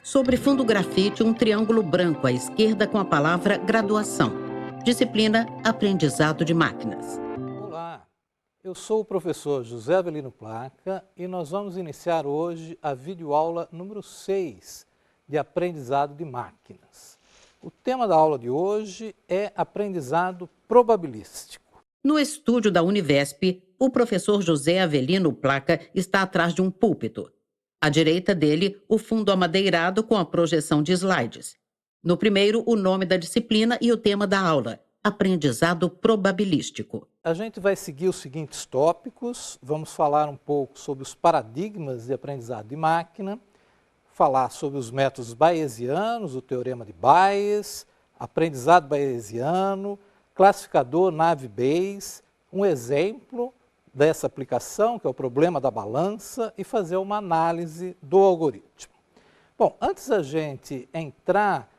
Sobre fundo grafite, um triângulo branco à esquerda com a palavra graduação. Disciplina Aprendizado de Máquinas. Olá, eu sou o professor José Avelino Placa e nós vamos iniciar hoje a videoaula número 6 de Aprendizado de Máquinas. O tema da aula de hoje é aprendizado probabilístico. No estúdio da Univesp, o professor José Avelino Placa está atrás de um púlpito. À direita dele, o fundo amadeirado com a projeção de slides. No primeiro, o nome da disciplina e o tema da aula, aprendizado probabilístico. A gente vai seguir os seguintes tópicos, vamos falar um pouco sobre os paradigmas de aprendizado de máquina, falar sobre os métodos bayesianos, o teorema de Bayes, aprendizado bayesiano, classificador Navier-Bayes, um exemplo dessa aplicação, que é o problema da balança, e fazer uma análise do algoritmo. Bom, antes da gente entrar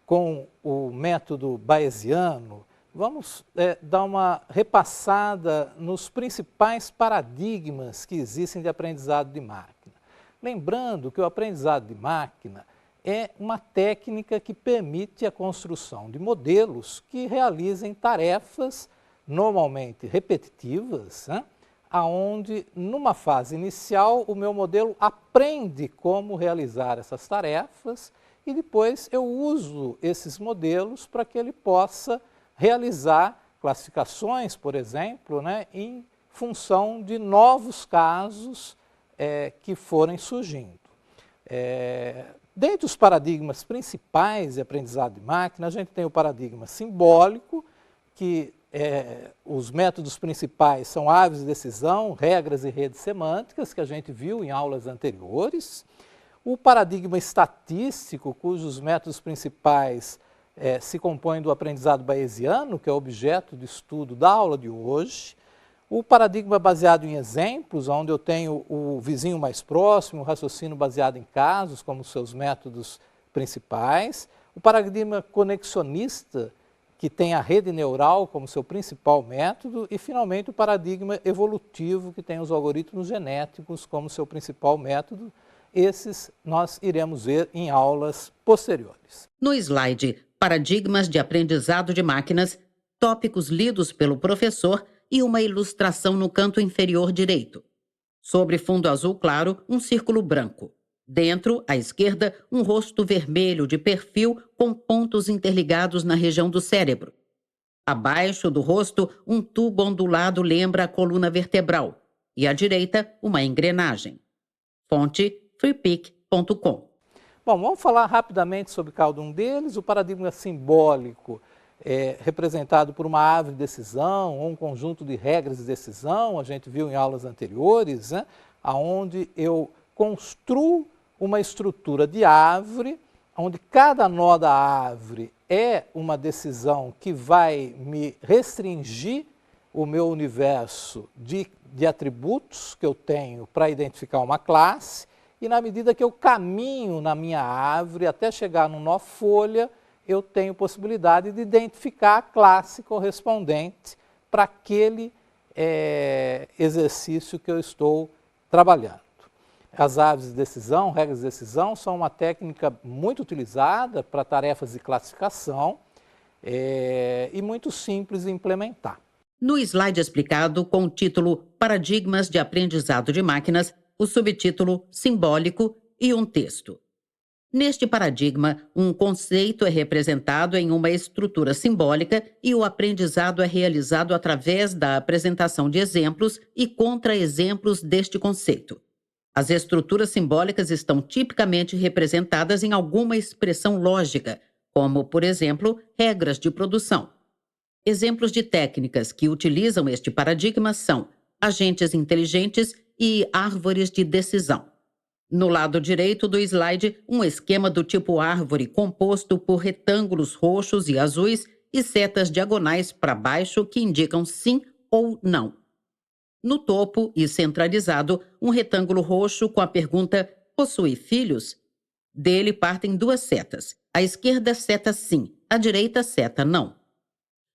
com o método bayesiano, vamos dar uma repassada nos principais paradigmas que existem de aprendizado de máquina. Lembrando que o aprendizado de máquina é uma técnica que permite a construção de modelos que realizem tarefas normalmente repetitivas, né? Onde, numa fase inicial, o meu modelo aprende como realizar essas tarefas e depois eu uso esses modelos para que ele possa realizar classificações, por exemplo, né, em função de novos casos que forem surgindo. Dentre os paradigmas principais de aprendizado de máquina, a gente tem o paradigma simbólico, que os métodos principais são árvores de decisão, regras e redes semânticas, que a gente viu em aulas anteriores. O paradigma estatístico, cujos métodos principais se compõem do aprendizado bayesiano, que é objeto de estudo da aula de hoje. O paradigma baseado em exemplos, onde eu tenho o vizinho mais próximo, o raciocínio baseado em casos, como seus métodos principais. O paradigma conexionista, que tem a rede neural como seu principal método, e, finalmente, o paradigma evolutivo, que tem os algoritmos genéticos como seu principal método. Esses nós iremos ver em aulas posteriores. No slide Paradigmas de Aprendizado de Máquinas, tópicos lidos pelo professor e uma ilustração no canto inferior direito. Sobre fundo azul claro, um círculo branco. Dentro, à esquerda, um rosto vermelho de perfil com pontos interligados na região do cérebro. Abaixo do rosto, um tubo ondulado lembra a coluna vertebral. E à direita, uma engrenagem. Fonte freepik.com. Bom, vamos falar rapidamente sobre cada um deles. O paradigma simbólico é representado por uma árvore de decisão ou um conjunto de regras de decisão, a gente viu em aulas anteriores, né, onde eu construo uma estrutura de árvore, onde cada nó da árvore é uma decisão que vai me restringir o meu universo de atributos que eu tenho para identificar uma classe, e na medida que eu caminho na minha árvore até chegar no nó folha, eu tenho possibilidade de identificar a classe correspondente para aquele exercício que eu estou trabalhando. As árvores de decisão, regras de decisão, são uma técnica muito utilizada para tarefas de classificação e muito simples de implementar. No slide explicado com o título Paradigmas de Aprendizado de Máquinas, o subtítulo Simbólico e um texto. Neste paradigma, um conceito é representado em uma estrutura simbólica e o aprendizado é realizado através da apresentação de exemplos e contra-exemplos deste conceito. As estruturas simbólicas estão tipicamente representadas em alguma expressão lógica, como, por exemplo, regras de produção. Exemplos de técnicas que utilizam este paradigma são agentes inteligentes e árvores de decisão. No lado direito do slide, um esquema do tipo árvore composto por retângulos roxos e azuis e setas diagonais para baixo que indicam sim ou não. No topo e centralizado, um retângulo roxo com a pergunta possui filhos? Dele partem duas setas. À esquerda, seta sim. À direita, seta não.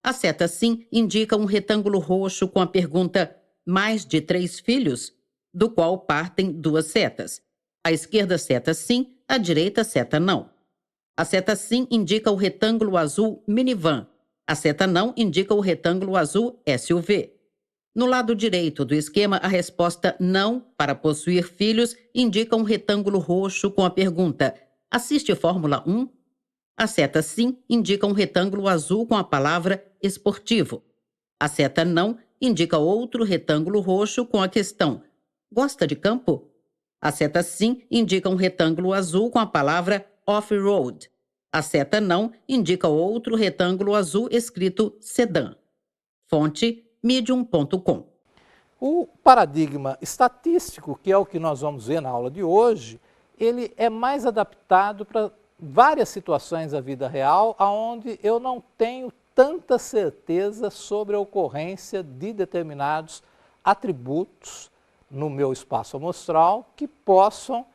A seta sim indica um retângulo roxo com a pergunta mais de 3 filhos? Do qual partem duas setas. À esquerda, seta sim. À direita, seta não. A seta sim indica o retângulo azul minivan. A seta não indica o retângulo azul SUV. No lado direito do esquema, a resposta não para possuir filhos indica um retângulo roxo com a pergunta: assiste Fórmula 1? A seta sim indica um retângulo azul com a palavra esportivo. A seta não indica outro retângulo roxo com a questão: gosta de campo? A seta sim indica um retângulo azul com a palavra off-road. A seta não indica outro retângulo azul escrito sedã. Fonte medium.com. O paradigma estatístico, que é o que nós vamos ver na aula de hoje, ele é mais adaptado para várias situações da vida real, onde eu não tenho tanta certeza sobre a ocorrência de determinados atributos no meu espaço amostral que possam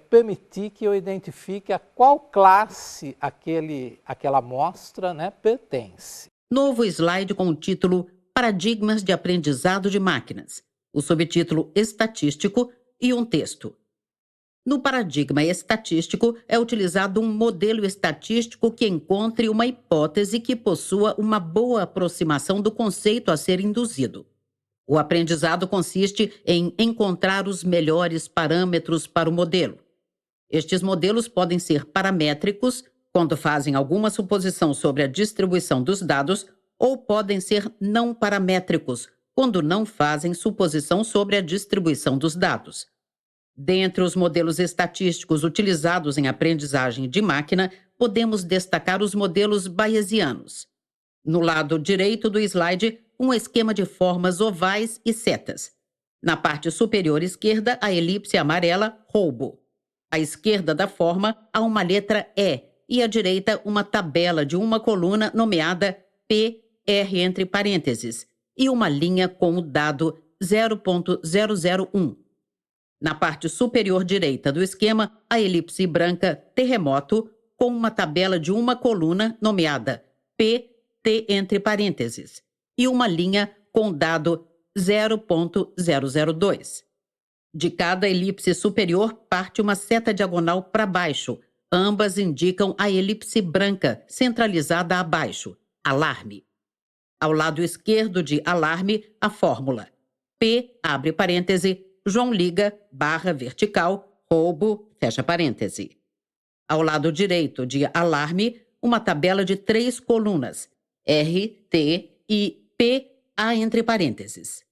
permitir que eu identifique a qual classe aquela amostra, pertence. Novo slide com o título Paradigmas de Aprendizado de Máquinas, o subtítulo Estatístico e um texto. No paradigma estatístico, é utilizado um modelo estatístico que encontre uma hipótese que possua uma boa aproximação do conceito a ser induzido. O aprendizado consiste em encontrar os melhores parâmetros para o modelo. Estes modelos podem ser paramétricos, quando fazem alguma suposição sobre a distribuição dos dados, ou podem ser não paramétricos, quando não fazem suposição sobre a distribuição dos dados. Dentre os modelos estatísticos utilizados em aprendizagem de máquina, podemos destacar os modelos bayesianos. No lado direito do slide, um esquema de formas ovais e setas. Na parte superior esquerda, a elipse amarela, roubo. À esquerda da forma, há uma letra E à direita, uma tabela de uma coluna nomeada PR entre parênteses e uma linha com o dado 0.001. Na parte superior direita do esquema, a elipse branca terremoto com uma tabela de uma coluna nomeada PT entre parênteses e uma linha com o dado 0.002. De cada elipse superior parte uma seta diagonal para baixo. Ambas indicam a elipse branca centralizada abaixo, alarme. Ao lado esquerdo de alarme, a fórmula P, abre parêntese, João liga, barra vertical, roubo, fecha parêntese. Ao lado direito de alarme, uma tabela de 3 colunas, R, T e P, A entre parênteses.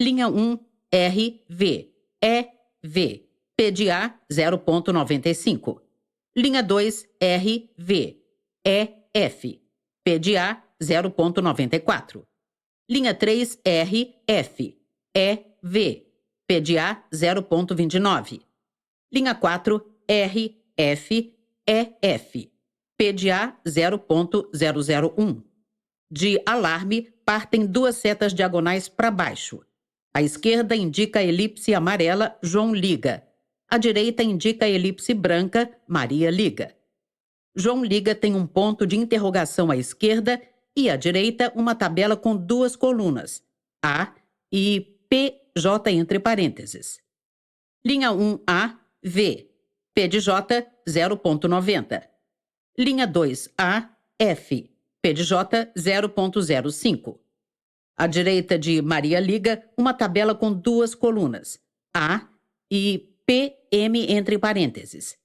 Linha 1, R, V, E, V, P de A, 0.95. Linha 2, R, V, E, F, P de A, 0.94. Linha 3, R, F, E, V, P de A 0.29. Linha 4, R, F, E, F, P de A 0.001. De alarme, partem 2 setas diagonais para baixo. À esquerda indica a elipse amarela, João liga. À direita indica a elipse branca, Maria liga. João liga tem um ponto de interrogação à esquerda e à direita uma tabela com 2 colunas, A e PJ entre parênteses. Linha 1A, V, P de J, 0.90. Linha 2A, F, P de J, 0.05. À direita de Maria liga, uma tabela com 2 colunas, A e PM entre parênteses.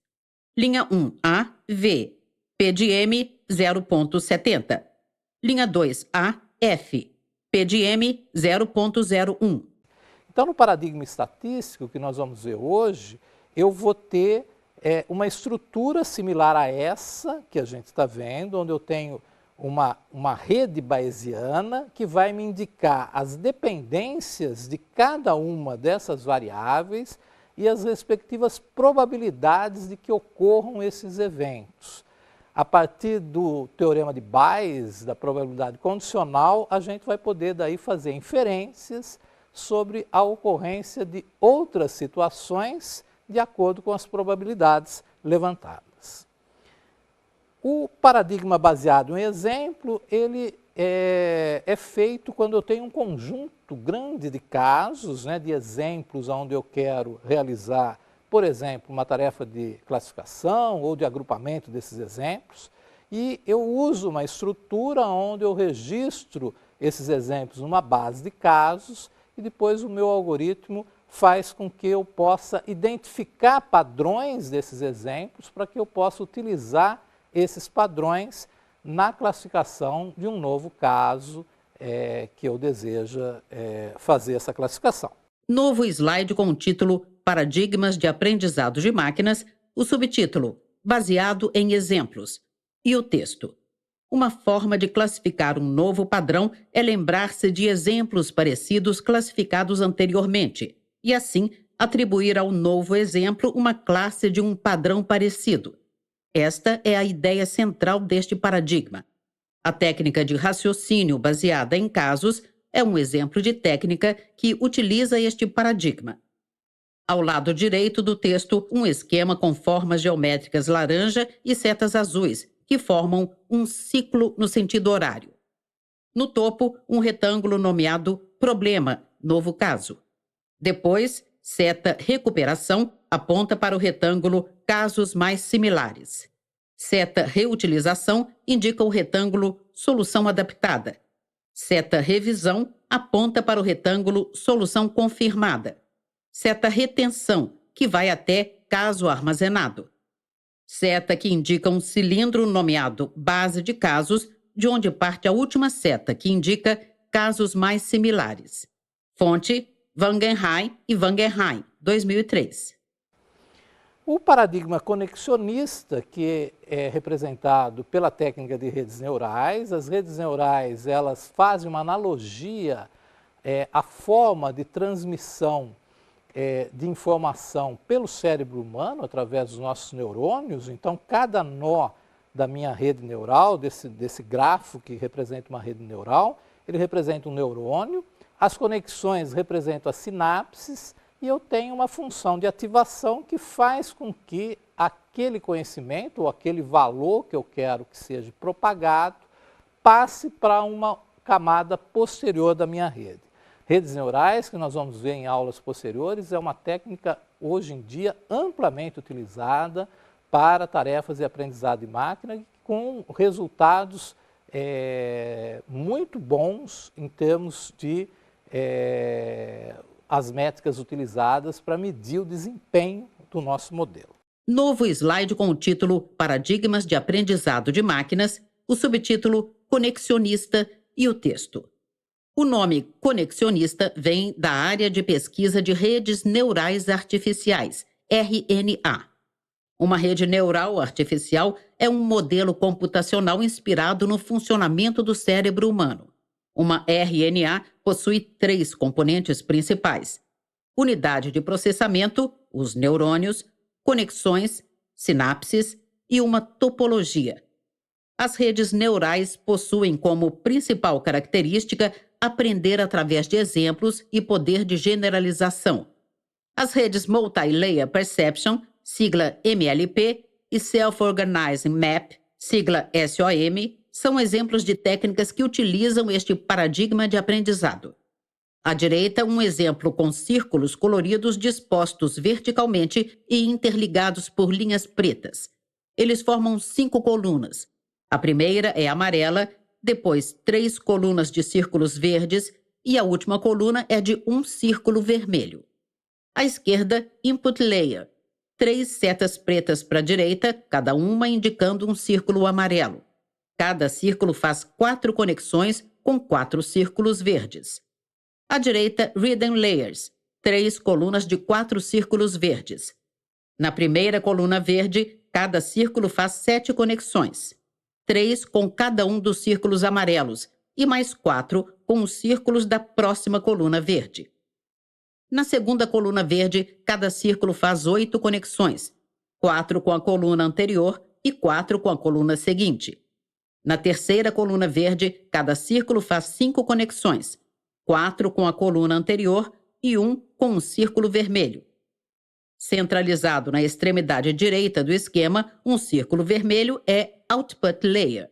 Linha 1A, V, P de M, 0.70. Linha 2A, F, P de M, 0.01. Então, no paradigma estatístico que nós vamos ver hoje, eu vou ter uma estrutura similar a essa que a gente está vendo, onde eu tenho uma rede bayesiana que vai me indicar as dependências de cada uma dessas variáveis e as respectivas probabilidades de que ocorram esses eventos. A partir do teorema de Bayes, da probabilidade condicional, a gente vai poder daí fazer inferências sobre a ocorrência de outras situações de acordo com as probabilidades levantadas. O paradigma baseado em exemplo, ele é feito quando eu tenho um conjunto grande de casos, de exemplos onde eu quero realizar por exemplo, uma tarefa de classificação ou de agrupamento desses exemplos, e eu uso uma estrutura onde eu registro esses exemplos numa base de casos e depois o meu algoritmo faz com que eu possa identificar padrões desses exemplos para que eu possa utilizar esses padrões na classificação de um novo caso que eu deseja fazer essa classificação. Novo slide com o título Paradigmas de Aprendizado de Máquinas, o subtítulo Baseado em Exemplos e o texto. Uma forma de classificar um novo padrão é lembrar-se de exemplos parecidos classificados anteriormente e, assim, atribuir ao novo exemplo uma classe de um padrão parecido. Esta é a ideia central deste paradigma. A técnica de raciocínio baseada em casos é um exemplo de técnica que utiliza este paradigma. Ao lado direito do texto, um esquema com formas geométricas laranja e setas azuis, que formam um ciclo no sentido horário. No topo, um retângulo nomeado Problema, novo caso. Depois, seta Recuperação aponta para o retângulo Casos mais similares. Seta Reutilização indica o retângulo Solução adaptada. Seta Revisão aponta para o retângulo Solução confirmada. Seta Retenção, que vai até Caso armazenado. Seta que indica um cilindro nomeado Base de casos, de onde parte a última seta, que indica casos mais similares. Fonte: Wangenheim e Wangenheim, 2003. O paradigma conexionista, que é representado pela técnica de redes neurais, as redes neurais elas fazem uma analogia à forma de transmissão de informação pelo cérebro humano, através dos nossos neurônios. Então, cada nó da minha rede neural, desse grafo que representa uma rede neural, ele representa um neurônio, as conexões representam as sinapses, e eu tenho uma função de ativação que faz com que aquele conhecimento ou aquele valor que eu quero que seja propagado passe para uma camada posterior da minha rede. Redes neurais, que nós vamos ver em aulas posteriores, é uma técnica hoje em dia amplamente utilizada para tarefas de aprendizado de máquina com resultados muito bons em termos de as métricas utilizadas para medir o desempenho do nosso modelo. Novo slide com o título Paradigmas de Aprendizado de Máquinas, o subtítulo Conexionista e o texto. O nome conexionista vem da área de pesquisa de redes neurais artificiais, RNA. Uma rede neural artificial é um modelo computacional inspirado no funcionamento do cérebro humano. Uma RNA possui 3 componentes principais: unidade de processamento, os neurônios, conexões, sinapses e uma topologia. As redes neurais possuem como principal característica aprender através de exemplos e poder de generalização. As redes Multi-Layer Perception, sigla MLP, e Self-Organizing Map, sigla SOM, são exemplos de técnicas que utilizam este paradigma de aprendizado. À direita, um exemplo com círculos coloridos dispostos verticalmente e interligados por linhas pretas. Eles formam 5 colunas. A primeira é amarela, depois 3 colunas de círculos verdes e a última coluna é de um círculo vermelho. À esquerda, Input Layer. 3 setas pretas para a direita, cada uma indicando um círculo amarelo. Cada círculo faz 4 conexões com 4 círculos verdes. À direita, Hidden Layers. 3 colunas de 4 círculos verdes. Na primeira coluna verde, cada círculo faz 7 conexões. 3 com cada um dos círculos amarelos e mais 4 com os círculos da próxima coluna verde. Na segunda coluna verde, cada círculo faz 8 conexões, 4 com a coluna anterior e 4 com a coluna seguinte. Na terceira coluna verde, cada círculo faz 5 conexões, 4 com a coluna anterior e 1 com um círculo vermelho. Centralizado na extremidade direita do esquema, um círculo vermelho é Output Layer.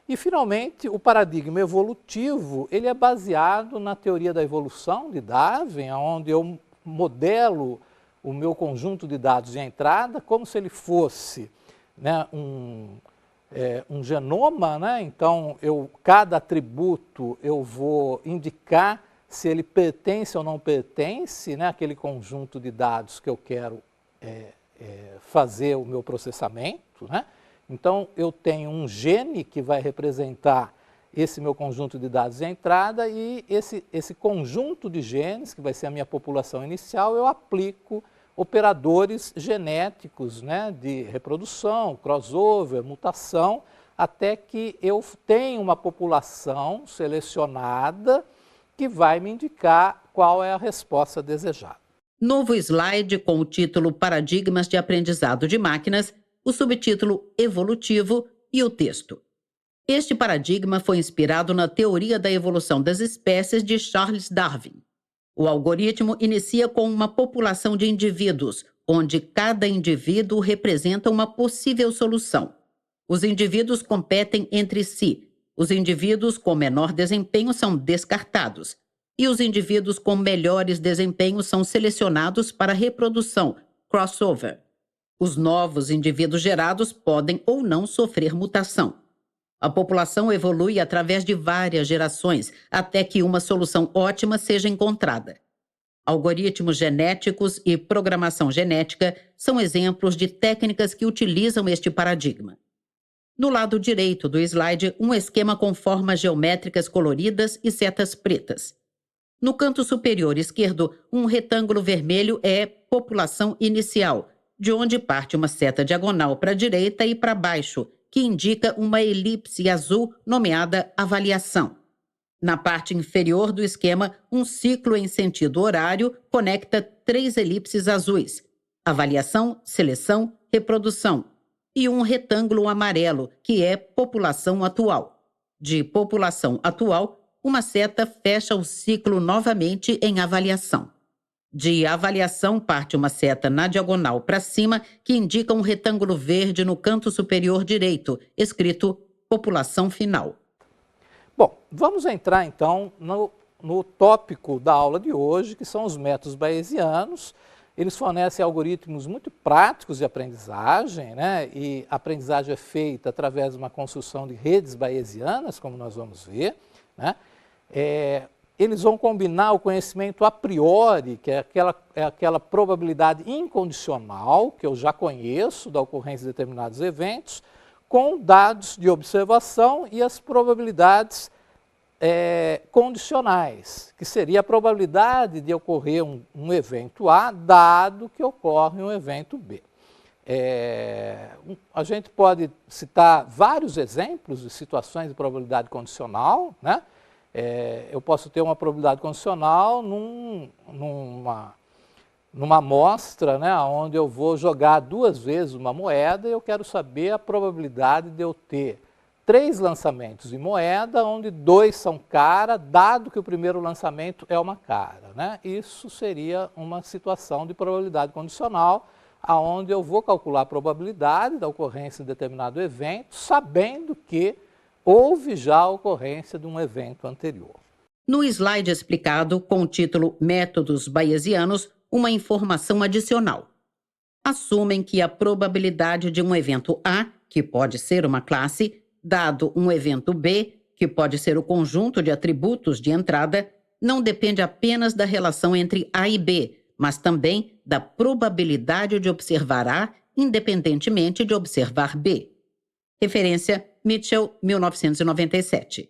E, finalmente, o paradigma evolutivo ele é baseado na teoria da evolução de Darwin, onde eu modelo o meu conjunto de dados de entrada como se ele fosse, né, um genoma, né? Então, cada atributo eu vou indicar se ele pertence ou não pertence, né, àquele conjunto de dados que eu quero fazer o meu processamento, né? Então, eu tenho um gene que vai representar esse meu conjunto de dados de entrada e esse conjunto de genes, que vai ser a minha população inicial, eu aplico operadores genéticos, né, de reprodução, crossover, mutação, até que eu tenha uma população selecionada que vai me indicar qual é a resposta desejada. Novo slide com o título Paradigmas de Aprendizado de Máquinas, o subtítulo Evolutivo e o texto. Este paradigma foi inspirado na teoria da evolução das espécies de Charles Darwin. O algoritmo inicia com uma população de indivíduos, onde cada indivíduo representa uma possível solução. Os indivíduos competem entre si. Os indivíduos com menor desempenho são descartados. E os indivíduos com melhores desempenhos são selecionados para reprodução, crossover. Os novos indivíduos gerados podem ou não sofrer mutação. A população evolui através de várias gerações, até que uma solução ótima seja encontrada. Algoritmos genéticos e programação genética são exemplos de técnicas que utilizam este paradigma. No lado direito do slide, um esquema com formas geométricas coloridas e setas pretas. No canto superior esquerdo, um retângulo vermelho é população inicial, de onde parte uma seta diagonal para a direita e para baixo, que indica uma elipse azul nomeada avaliação. Na parte inferior do esquema, um ciclo em sentido horário conecta 3 elipses azuis: avaliação, seleção, reprodução, e um retângulo amarelo, que é população atual. De população atual, uma seta fecha o ciclo novamente em avaliação. De avaliação parte uma seta na diagonal para cima que indica um retângulo verde no canto superior direito, escrito população final. Bom, vamos entrar então no tópico da aula de hoje, que são os métodos bayesianos. Eles fornecem algoritmos muito práticos de aprendizagem, né? E a aprendizagem é feita através de uma construção de redes bayesianas, como nós vamos ver, né? Eles vão combinar o conhecimento a priori, que é aquela probabilidade incondicional, que eu já conheço da ocorrência de determinados eventos, com dados de observação e as probabilidades condicionais, que seria a probabilidade de ocorrer um evento A, dado que ocorre um evento B. A gente pode citar vários exemplos de situações de probabilidade condicional, né? Eu posso ter uma probabilidade condicional numa amostra, né, onde eu vou jogar 2 vezes uma moeda e eu quero saber a probabilidade de eu ter 3 lançamentos de moeda, onde 2 são cara, dado que o primeiro lançamento é uma cara, né? Isso seria uma situação de probabilidade condicional, onde eu vou calcular a probabilidade da ocorrência de determinado evento, sabendo que houve já a ocorrência de um evento anterior. No slide explicado, com o título Métodos Bayesianos, uma informação adicional. Assumem que a probabilidade de um evento A, que pode ser uma classe, dado um evento B, que pode ser o conjunto de atributos de entrada, não depende apenas da relação entre A e B, mas também da probabilidade de observar A, independentemente de observar B. Referência Mitchell, 1997.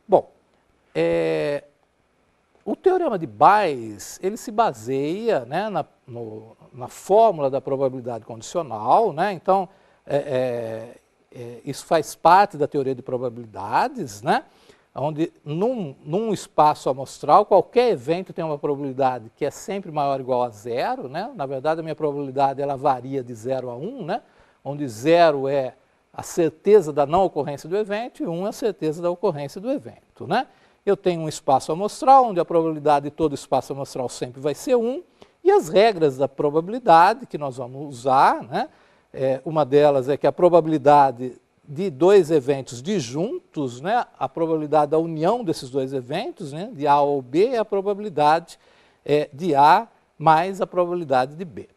Bom, o teorema de Bayes, ele se baseia, né, na fórmula da probabilidade condicional, né? Então, isso faz parte da teoria de probabilidades, né? Onde num espaço amostral, qualquer evento tem uma probabilidade que é sempre maior ou igual a 0, né? Na verdade, a minha probabilidade ela varia de 0 a 1, né? Onde 0 é a certeza da não ocorrência do evento e 1 é a certeza da ocorrência do evento, né? Eu tenho um espaço amostral, onde a probabilidade de todo espaço amostral sempre vai ser 1, e as regras da probabilidade que nós vamos usar, né? Uma delas é que a probabilidade de 2 eventos disjuntos, né? A probabilidade da união desses 2 eventos, né? De A ou B, é a probabilidade de A mais a probabilidade de B.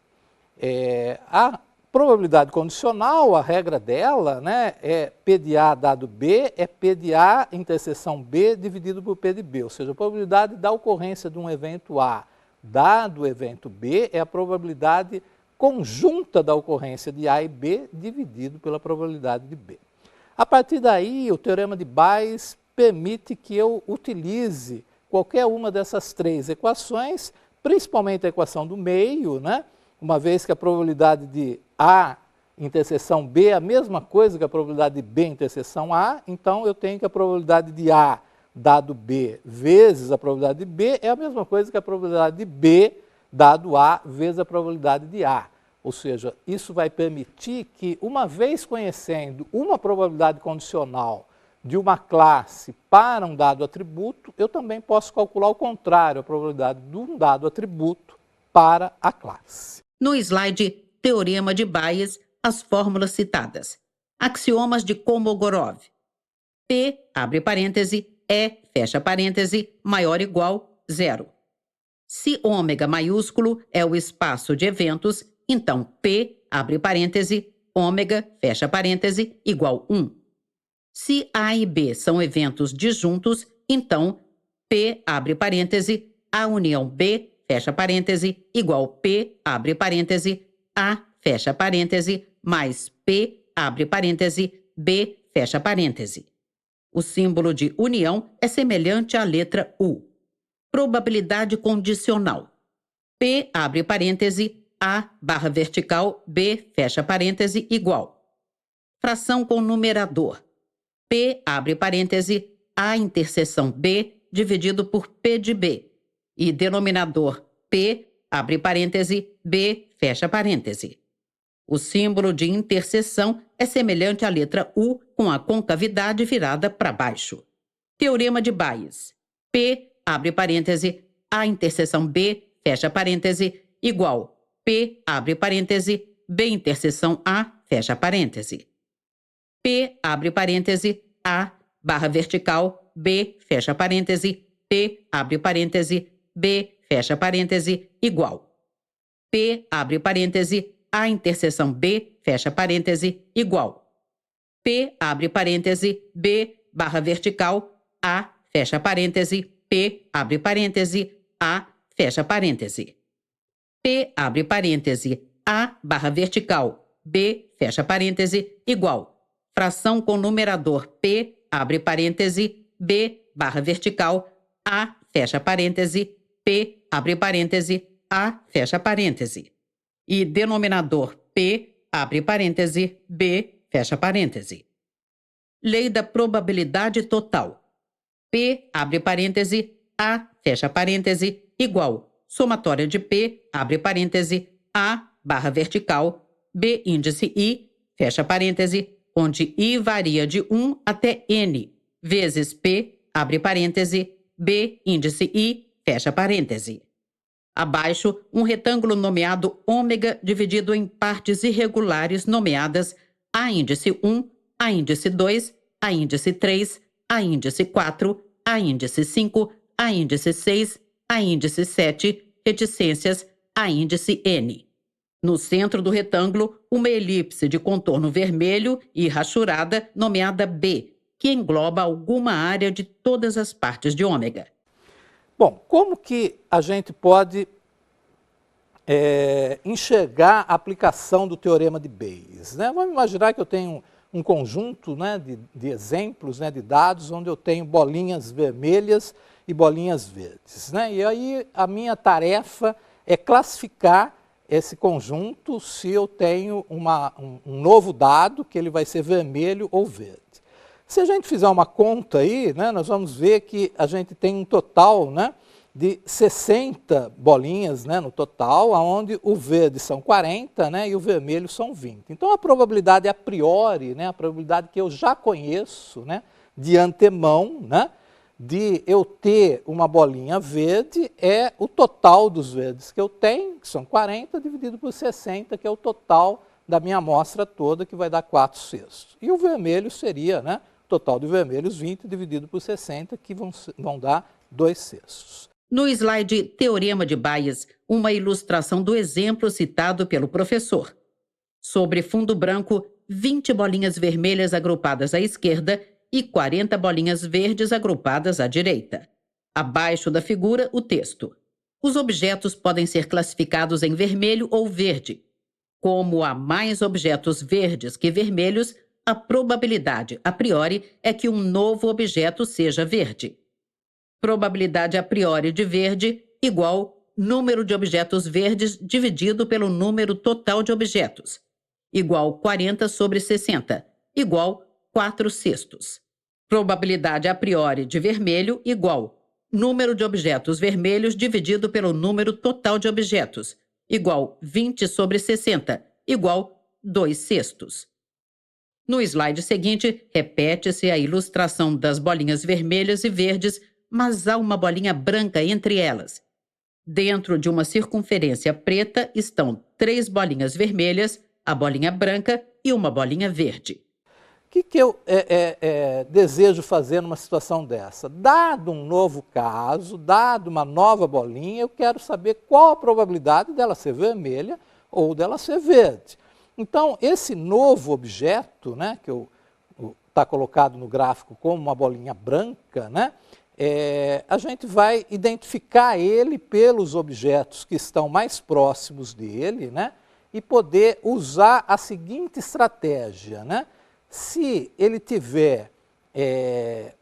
A probabilidade condicional, a regra dela, né, é P de A dado B, é P de A interseção B dividido por P de B, ou seja, a probabilidade da ocorrência de um evento A dado o evento B é a probabilidade conjunta da ocorrência de A e B dividido pela probabilidade de B. A partir daí, o teorema de Bayes permite que eu utilize qualquer uma dessas três equações, principalmente a equação do meio, né? Uma vez que a probabilidade de A interseção B é a mesma coisa que a probabilidade de B interseção A, então eu tenho que a probabilidade de A dado B vezes a probabilidade de B é a mesma coisa que a probabilidade de B dado A vezes a probabilidade de A. Ou seja, isso vai permitir que, uma vez conhecendo uma probabilidade condicional de uma classe para um dado atributo, eu também posso calcular o contrário, a probabilidade de um dado atributo para a classe. No slide Teorema de Bayes, as fórmulas citadas. Axiomas de Kolmogorov. P, abre parêntese, E, fecha parêntese, maior ou igual 0. Se ômega maiúsculo é o espaço de eventos, então P, abre parêntese, ômega, fecha parêntese, igual 1. Se A e B são eventos disjuntos, então P, abre parêntese, A união B, fecha parêntese, igual P, abre parêntese, A, fecha parêntese, mais P, abre parêntese, B, fecha parêntese. O símbolo de união é semelhante à letra U. Probabilidade condicional. P, abre parêntese, A, barra vertical, B, fecha parêntese, igual. Fração com numerador. P, abre parêntese, A interseção B, dividido por P de B. E denominador P, abre parêntese, B, fecha parêntese. O símbolo de interseção é semelhante à letra U com a concavidade virada para baixo. Teorema de Bayes. P, abre parêntese, A interseção B, fecha parêntese, igual P, abre parêntese, B interseção A, fecha parêntese. P, abre parêntese, A, barra vertical, B, fecha parêntese, P, abre parêntese, B, fecha parêntese, igual. P, abre parêntese, A interseção B, fecha parêntese, igual. P, abre parêntese, B, barra vertical, A, fecha parêntese, P, abre parêntese, A, fecha parêntese. P, abre parêntese, A, barra vertical, B, fecha parêntese, igual. Fração com numerador P, abre parêntese, B, barra vertical, A, fecha parêntese, P, abre parêntese, A, fecha parêntese. E denominador P, abre parêntese, B, fecha parêntese. Lei da probabilidade total. P, abre parêntese, A, fecha parêntese, igual. Somatória de P, abre parêntese, A, barra vertical, B índice I, fecha parêntese, onde I varia de 1 até N, vezes P, abre parêntese, B índice I, fecha parêntese. Abaixo, um retângulo nomeado ômega dividido em partes irregulares nomeadas A índice 1, A índice 2, A índice 3, A índice 4, A índice 5, A índice 6, A índice 7, reticências, A índice N. No centro do retângulo, uma elipse de contorno vermelho e rachurada nomeada B, que engloba alguma área de todas as partes de ômega. Bom, como que a gente pode enxergar a aplicação do teorema de Bayes, né? Vamos imaginar que eu tenho um conjunto, né, de exemplos, né, de dados, onde eu tenho bolinhas vermelhas e bolinhas verdes, né? E aí a minha tarefa é classificar esse conjunto se eu tenho um novo dado, que ele vai ser vermelho ou verde. Se a gente fizer uma conta aí, né, nós vamos ver que a gente tem um total, né, de 60 bolinhas, né, no total, onde o verde são 40, né, e o vermelho são 20. Então a probabilidade a priori, né, a probabilidade que eu já conheço, né, de antemão, né, de eu ter uma bolinha verde é o total dos verdes que eu tenho, que são 40, dividido por 60, que é o total da minha amostra toda, que vai dar 4/6. E o vermelho seria, né, o total de vermelhos 20 dividido por 60, que vão dar 2/6. No slide Teorema de Bayes, uma ilustração do exemplo citado pelo professor. Sobre fundo branco, 20 bolinhas vermelhas agrupadas à esquerda e 40 bolinhas verdes agrupadas à direita. Abaixo da figura, o texto. Os objetos podem ser classificados em vermelho ou verde. Como há mais objetos verdes que vermelhos, a probabilidade a priori é que um novo objeto seja verde. Probabilidade a priori de verde igual número de objetos verdes dividido pelo número total de objetos, igual 40 sobre 60, igual 4/6. Probabilidade a priori de vermelho igual número de objetos vermelhos dividido pelo número total de objetos, igual 20 sobre 60, igual 2/6. No slide seguinte, repete-se a ilustração das bolinhas vermelhas e verdes, mas há uma bolinha branca entre elas. Dentro de uma circunferência preta estão 3 bolinhas vermelhas, a bolinha branca e uma bolinha verde. O que eu desejo fazer numa situação dessa? Dado um novo caso, dado uma nova bolinha, eu quero saber qual a probabilidade dela ser vermelha ou dela ser verde. Então, esse novo objeto, né, que está colocado no gráfico como uma bolinha branca, né, a gente vai identificar ele pelos objetos que estão mais próximos dele, né, e poder usar a seguinte estratégia, né? Se ele tiver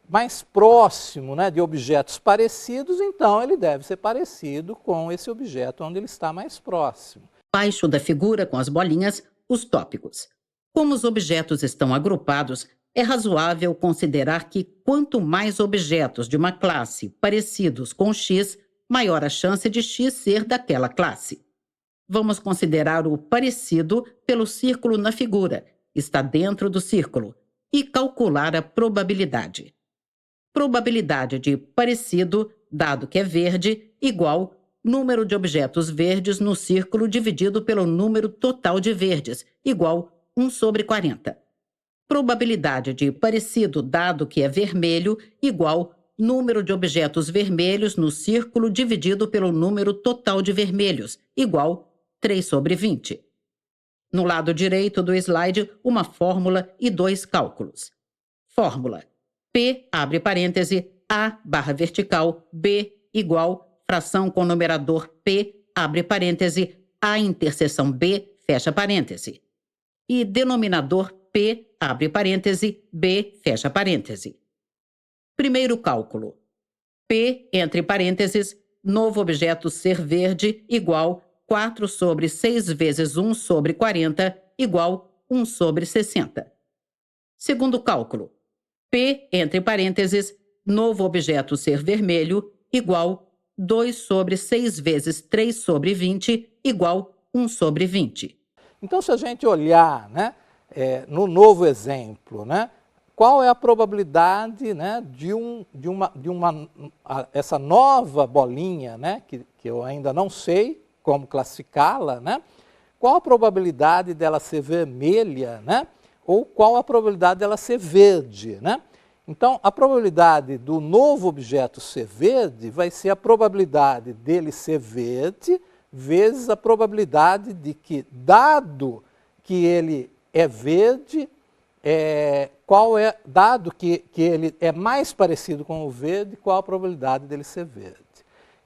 mais próximo, né, de objetos parecidos, então ele deve ser parecido com esse objeto onde ele está mais próximo. Abaixo da figura com as bolinhas, os tópicos. Como os objetos estão agrupados, é razoável considerar que quanto mais objetos de uma classe parecidos com X, maior a chance de X ser daquela classe. Vamos considerar o parecido pelo círculo na figura, está dentro do círculo, e calcular a probabilidade. Probabilidade de parecido, dado que é verde, igual número de objetos verdes no círculo dividido pelo número total de verdes, igual 1 sobre 40. Probabilidade de parecido, dado que é vermelho, igual número de objetos vermelhos no círculo dividido pelo número total de vermelhos, igual 3 sobre 20. No lado direito do slide, uma fórmula e 2 cálculos. Fórmula: P, abre parêntese, A barra vertical, B igual fração com numerador P, abre parêntese, A interseção B, fecha parêntese. E denominador P, abre parêntese, B, fecha parêntese. Primeiro cálculo. P, entre parênteses, novo objeto ser verde, igual 4 sobre 6 vezes 1 sobre 40, igual 1 sobre 60. Segundo cálculo. P, entre parênteses, novo objeto ser vermelho, igual 2 sobre 6 vezes 3 sobre 20, igual 1 sobre 20. Então, se a gente olhar, né, no novo exemplo, né, qual é a probabilidade, né, essa nova bolinha, né, que eu ainda não sei como classificá-la, né, qual a probabilidade dela ser vermelha, né, ou qual a probabilidade dela ser verde, né? Então, a probabilidade do novo objeto ser verde vai ser a probabilidade dele ser verde vezes a probabilidade de que, dado que ele é verde, dado que ele é mais parecido com o verde, qual a probabilidade dele ser verde.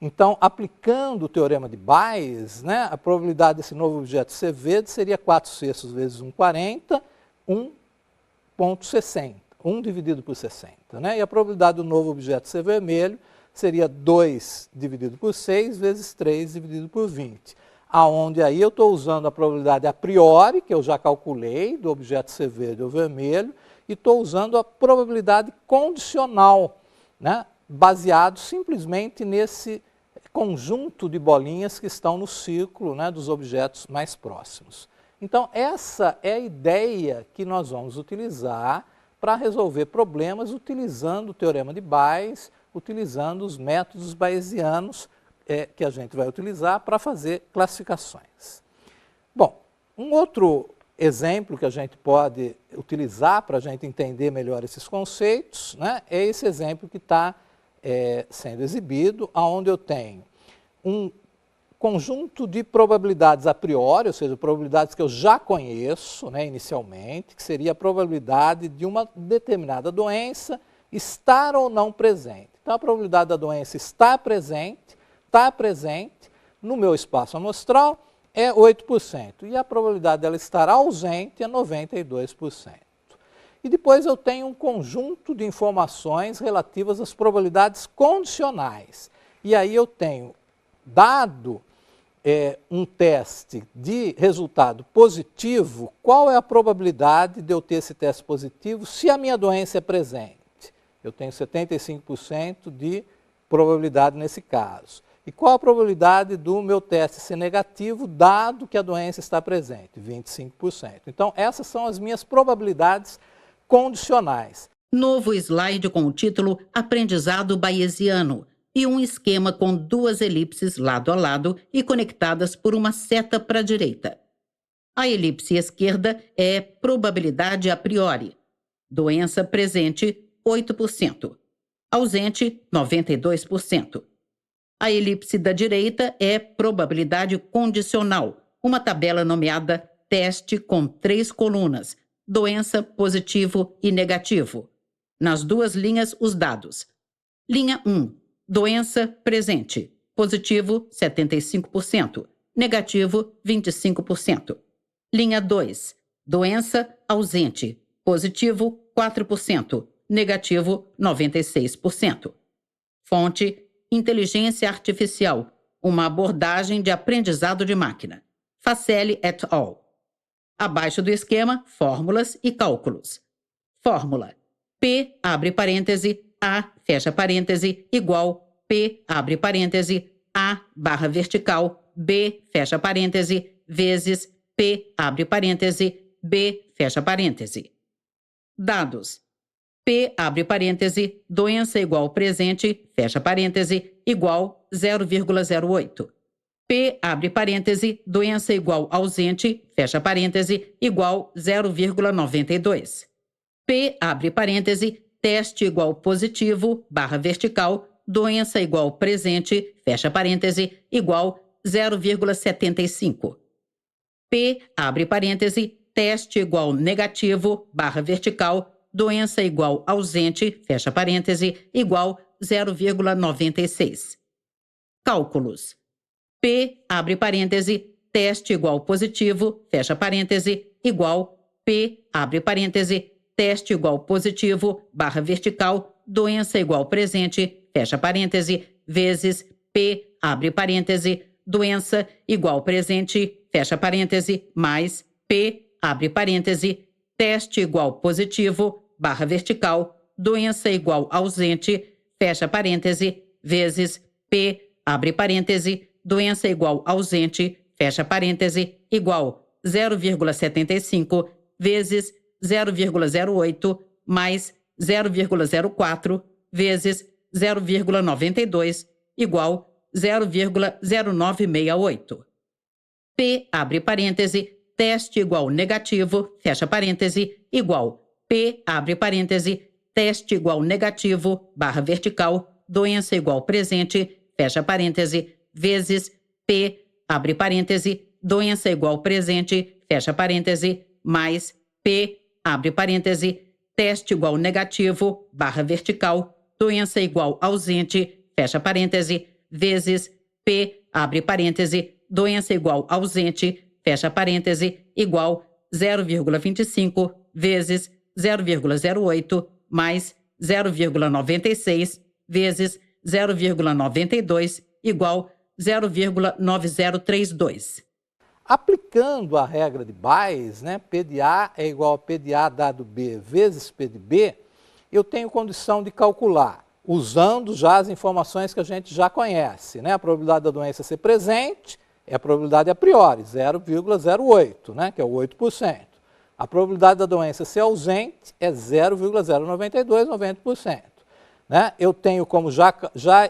Então, aplicando o teorema de Bayes, né, a probabilidade desse novo objeto ser verde seria 4/6 vezes 1/40, 1,60. 1 dividido por 60, né? E a probabilidade do novo objeto ser vermelho seria 2 dividido por 6 vezes 3 dividido por 20. Aonde aí eu estou usando a probabilidade a priori, que eu já calculei, do objeto ser verde ou vermelho, e estou usando a probabilidade condicional, né? Baseado simplesmente nesse conjunto de bolinhas que estão no círculo, né, dos objetos mais próximos. Então, essa é a ideia que nós vamos utilizar para resolver problemas utilizando o teorema de Bayes, utilizando os métodos bayesianos que a gente vai utilizar para fazer classificações. Bom, um outro exemplo que a gente pode utilizar para a gente entender melhor esses conceitos, né, é esse exemplo que está sendo exibido, onde eu tenho um conjunto de probabilidades a priori, ou seja, probabilidades que eu já conheço, né, inicialmente, que seria a probabilidade de uma determinada doença estar ou não presente. Então, a probabilidade da doença estar presente, no meu espaço amostral é 8%, e a probabilidade dela estar ausente é 92%. E depois eu tenho um conjunto de informações relativas às probabilidades condicionais. E aí eu tenho, dado um teste de resultado positivo, qual é a probabilidade de eu ter esse teste positivo se a minha doença é presente? Eu tenho 75% de probabilidade nesse caso. E qual a probabilidade do meu teste ser negativo, dado que a doença está presente? 25%. Então, essas são as minhas probabilidades condicionais. Novo slide com o título Aprendizado Bayesiano e um esquema com duas elipses lado a lado e conectadas por uma seta para a direita. A elipse esquerda é probabilidade a priori. Doença presente, 8%. Ausente, 92%. A elipse da direita é probabilidade condicional, uma tabela nomeada teste com 3 colunas, doença, positivo e negativo. Nas duas linhas, os dados. Linha 1, doença presente, positivo 75%, negativo 25%. Linha 2, doença ausente, positivo 4%, negativo 96%. Fonte: Inteligência Artificial, uma abordagem de aprendizado de máquina. Facelli et al. Abaixo do esquema, fórmulas e cálculos. Fórmula: P, abre parêntese, A, fecha parêntese, igual P, abre parêntese, A, barra vertical, B, fecha parêntese, vezes P, abre parêntese, B, fecha parêntese. Dados: P, abre parêntese, doença igual presente, fecha parêntese, igual 0,08. P, abre parêntese, doença igual ausente, fecha parêntese, igual 0,92. P, abre parêntese, teste igual positivo, barra vertical, doença igual presente, fecha parêntese, igual 0,75. P, abre parêntese, teste igual negativo, barra vertical, doença igual ausente, fecha parêntese, igual 0,96. Cálculos: P, abre parêntese, teste igual positivo, fecha parêntese, igual P, abre parêntese, teste igual positivo, barra vertical, doença igual presente, fecha parêntese, vezes P, abre parêntese, doença igual presente, fecha parêntese, mais P, abre parêntese, teste igual positivo, barra vertical, doença igual ausente, fecha parêntese, vezes P, abre parêntese, doença igual ausente, fecha parêntese, igual 0,75 vezes 0,08 mais 0,04 vezes 0,92 igual 0,0968. P, abre parêntese, teste igual negativo, fecha parêntese, igual P, abre parêntese, teste igual negativo, barra vertical, doença igual presente, fecha parêntese, vezes P, abre parêntese, doença igual presente, fecha parêntese, mais P, abre parêntese, teste igual negativo, barra vertical, doença igual ausente, fecha parêntese, vezes P, abre parêntese, doença igual ausente, fecha parêntese, igual 0,25 vezes 0,08 mais 0,96 vezes 0,92 igual 0,9032. Aplicando a regra de Bayes, né, P de A é igual a P de A dado B vezes P de B, eu tenho condição de calcular, usando já as informações que a gente já conhece, né? A probabilidade da doença ser presente é a probabilidade a priori, 0,08, né, que é o 8%. A probabilidade da doença ser ausente é 0,092, 90%. Né? Eu tenho como já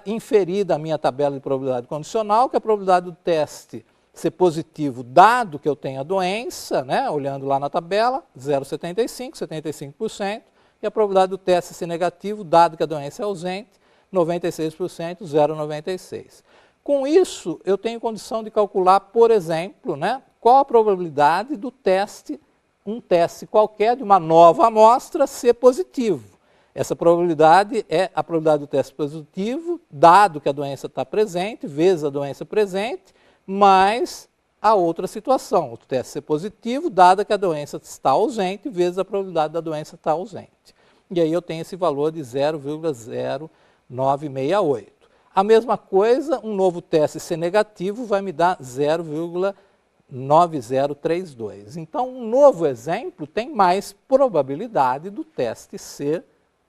inferida a minha tabela de probabilidade condicional, que a probabilidade do teste ser positivo, dado que eu tenho a doença, né? Olhando lá na tabela, 0,75, 75%, e a probabilidade do teste ser negativo, dado que a doença é ausente, 96%, 0,96%. Com isso, eu tenho condição de calcular, por exemplo, né, qual a probabilidade do teste, um teste qualquer de uma nova amostra ser positivo. Essa probabilidade é a probabilidade do teste positivo, dado que a doença está presente, vezes a doença presente, mais a outra situação, o teste ser positivo, dado que a doença está ausente, vezes a probabilidade da doença estar ausente. E aí eu tenho esse valor de 0,0968. A mesma coisa, um novo teste ser negativo vai me dar 0,9032. Então, um novo exemplo tem mais probabilidade do teste ser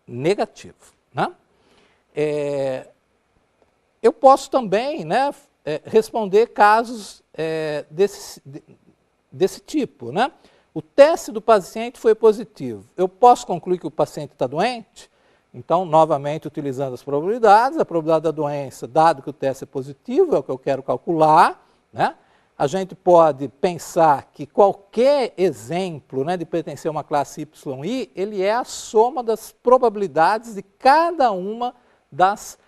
negativo. Né? Eu posso também, né, responder casos desse tipo. Né? O teste do paciente foi positivo. Eu posso concluir que o paciente está doente? Então, novamente, utilizando as probabilidades, a probabilidade da doença, dado que o teste é positivo, é o que eu quero calcular, né? A gente pode pensar que qualquer exemplo, né, de pertencer a uma classe YI, ele é a soma das probabilidades de cada uma das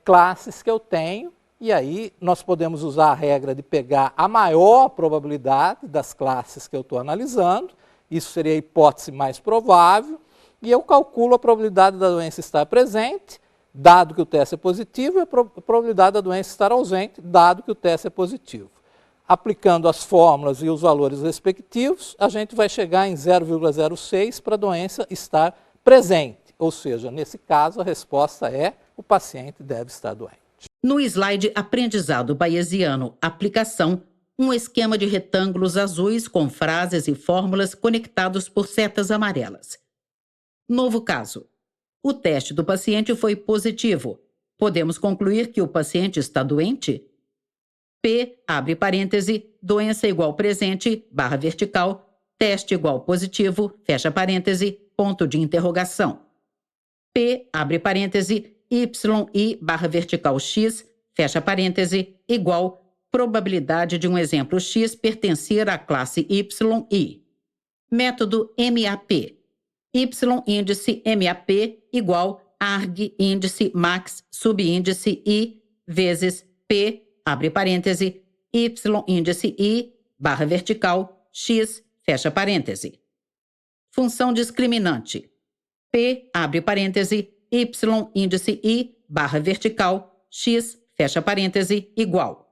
classes que eu tenho, e aí nós podemos usar a regra de pegar a maior probabilidade das classes que eu estou analisando, isso seria a hipótese mais provável, e eu calculo a probabilidade da doença estar presente, dado que o teste é positivo, e a probabilidade da doença estar ausente, dado que o teste é positivo. Aplicando as fórmulas e os valores respectivos, a gente vai chegar em 0,06 para a doença estar presente. Ou seja, nesse caso, a resposta é: o paciente deve estar doente. No slide Aprendizado Bayesiano Aplicação, um esquema de retângulos azuis com frases e fórmulas conectados por setas amarelas. Novo caso. O teste do paciente foi positivo. Podemos concluir que o paciente está doente? P, abre parêntese, doença igual presente, barra vertical, teste igual positivo, fecha parêntese, ponto de interrogação. P, abre parêntese, YI, barra vertical X, fecha parêntese, igual probabilidade de um exemplo X pertencer à classe YI. Método MAP. Y índice MAP igual arg índice max subíndice I vezes P, abre parêntese, Y índice I, barra vertical, X, fecha parêntese. Função discriminante. P, abre parêntese, Y índice I, barra vertical, X, fecha parêntese, igual.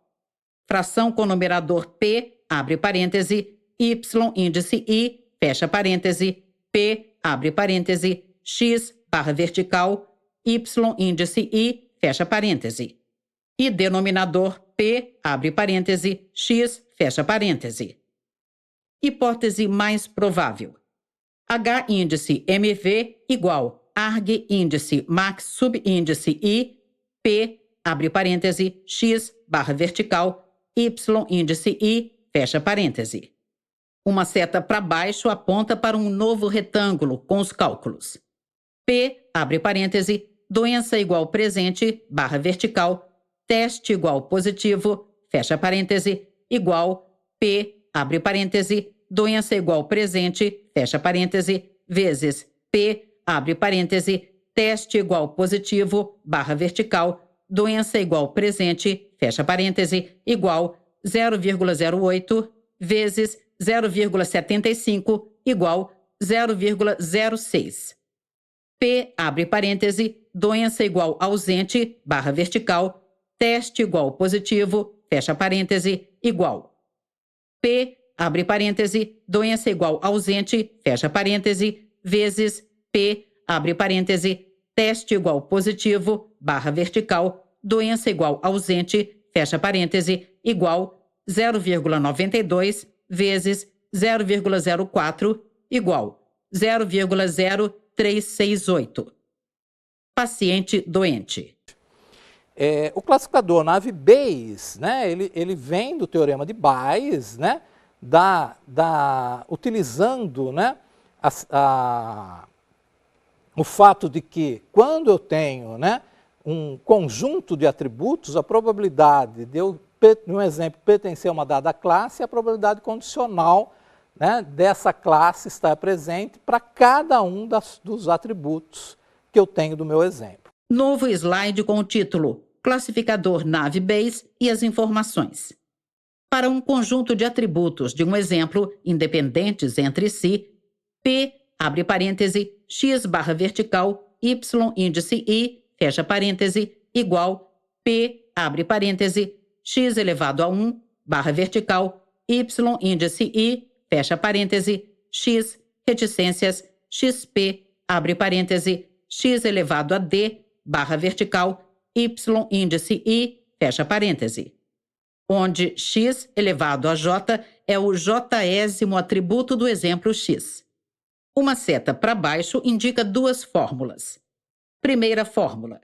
Fração com numerador P, abre parêntese, Y índice I, fecha parêntese, P, abre parêntese, X, barra vertical, Y índice I, fecha parêntese. E denominador P, abre parêntese, X, fecha parêntese. Hipótese mais provável. H índice MV igual arg índice max subíndice I, P, abre parêntese, X, barra vertical, Y índice I, fecha parêntese. Uma seta para baixo aponta para um novo retângulo com os cálculos. P, abre parêntese, doença igual presente, barra vertical, teste igual positivo, fecha parêntese, igual P, abre parêntese, doença igual presente, fecha parêntese, vezes P, abre parêntese, teste igual positivo, barra vertical, doença igual presente, fecha parêntese, igual 0,08 vezes 0,75 igual 0,06. P, abre parêntese, doença igual ausente, barra vertical, teste igual positivo, fecha parêntese, igual. P, abre parêntese, doença igual ausente, fecha parêntese, vezes P, abre parêntese, teste igual positivo, barra vertical, doença igual ausente, fecha parêntese, igual 0,92 vezes 0,04 igual 0,0368. Paciente doente. O classificador naive Bayes, né, ele vem do teorema de Bayes, né, utilizando, né, o fato de que quando eu tenho, né, um conjunto de atributos, a probabilidade de eu, no exemplo, pertencer a uma dada classe, a probabilidade condicional, né, dessa classe estar presente para cada um dos atributos que eu tenho do meu exemplo. Novo slide com o título Classificador Navbase e as informações. Para um conjunto de atributos de um exemplo independentes entre si, P, abre parêntese, x barra vertical, y índice i, fecha parêntese, igual P, abre parêntese, x elevado a 1, barra vertical, y índice i, fecha parêntese, x, reticências, xp, abre parêntese, x elevado a d, barra vertical, y índice i, fecha parêntese. Onde x elevado a j é o jésimo atributo do exemplo x. Uma seta para baixo indica duas fórmulas. Primeira fórmula.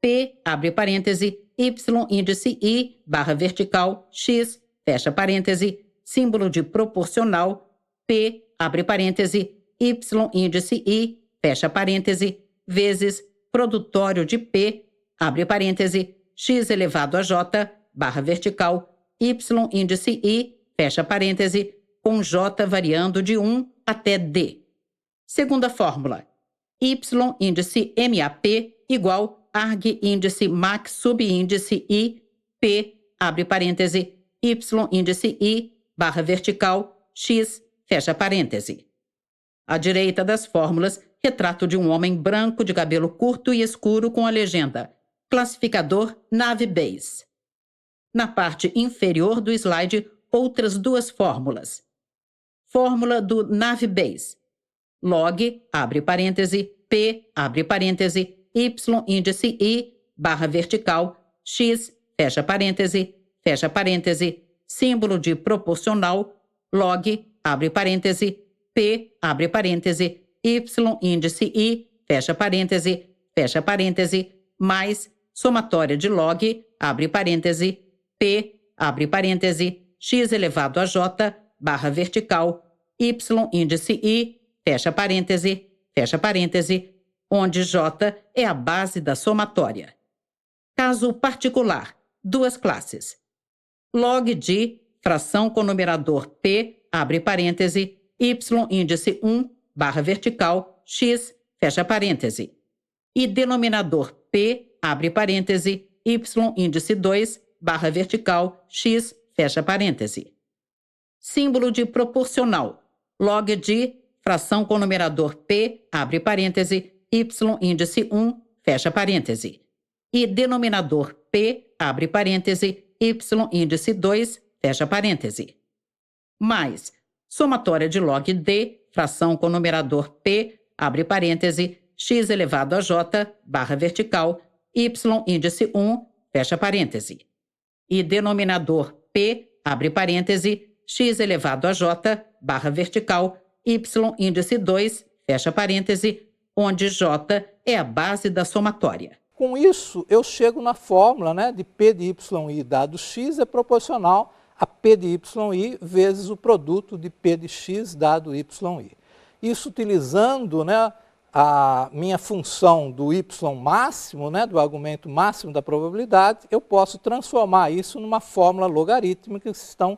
P, abre parêntese, y índice i, barra vertical, x, fecha parêntese, símbolo de proporcional, P, abre parêntese, y índice i, fecha parêntese, vezes produtório de P, abre parêntese, x elevado a j, barra vertical, y índice i, fecha parêntese, com j variando de 1 até d. Segunda fórmula. Y índice MAP igual arg índice max subíndice I, P, abre parêntese, Y índice I, barra vertical, X, fecha parêntese. À direita das fórmulas, retrato de um homem branco de cabelo curto e escuro com a legenda Classificador Navbase. Na parte inferior do slide, outras duas fórmulas. Fórmula do Navbase. Log, abre parêntese, P, abre parêntese, Y índice I, barra vertical, X, fecha parêntese, símbolo de proporcional, log, abre parêntese, P, abre parêntese, Y índice I, fecha parêntese, mais somatória de log, abre parêntese, P, abre parêntese, X elevado a J, barra vertical, Y índice I, fecha parêntese, onde J é a base da somatória. Caso particular, duas classes. Log de fração com numerador P, abre parêntese, Y índice 1, barra vertical, X, fecha parêntese. E denominador P, abre parêntese, Y índice 2, barra vertical, X, fecha parêntese. Símbolo de proporcional. Log de fração com numerador P, abre parêntese, Y índice 1, fecha parêntese. E denominador P, abre parêntese, Y índice 2, fecha parêntese. Mais somatória de log D, fração com numerador P, abre parêntese, X elevado a J, barra vertical, Y índice 1, fecha parêntese. E denominador P, abre parêntese, X elevado a J, barra vertical, Y índice 2, fecha parêntese, onde J é a base da somatória. Com isso, eu chego na fórmula, né, de P de YI dado X é proporcional a P de YI vezes o produto de P de X dado YI. Isso utilizando, né, a minha função do Y máximo, né, do argumento máximo da probabilidade, eu posso transformar isso numa fórmula logarítmica, que estão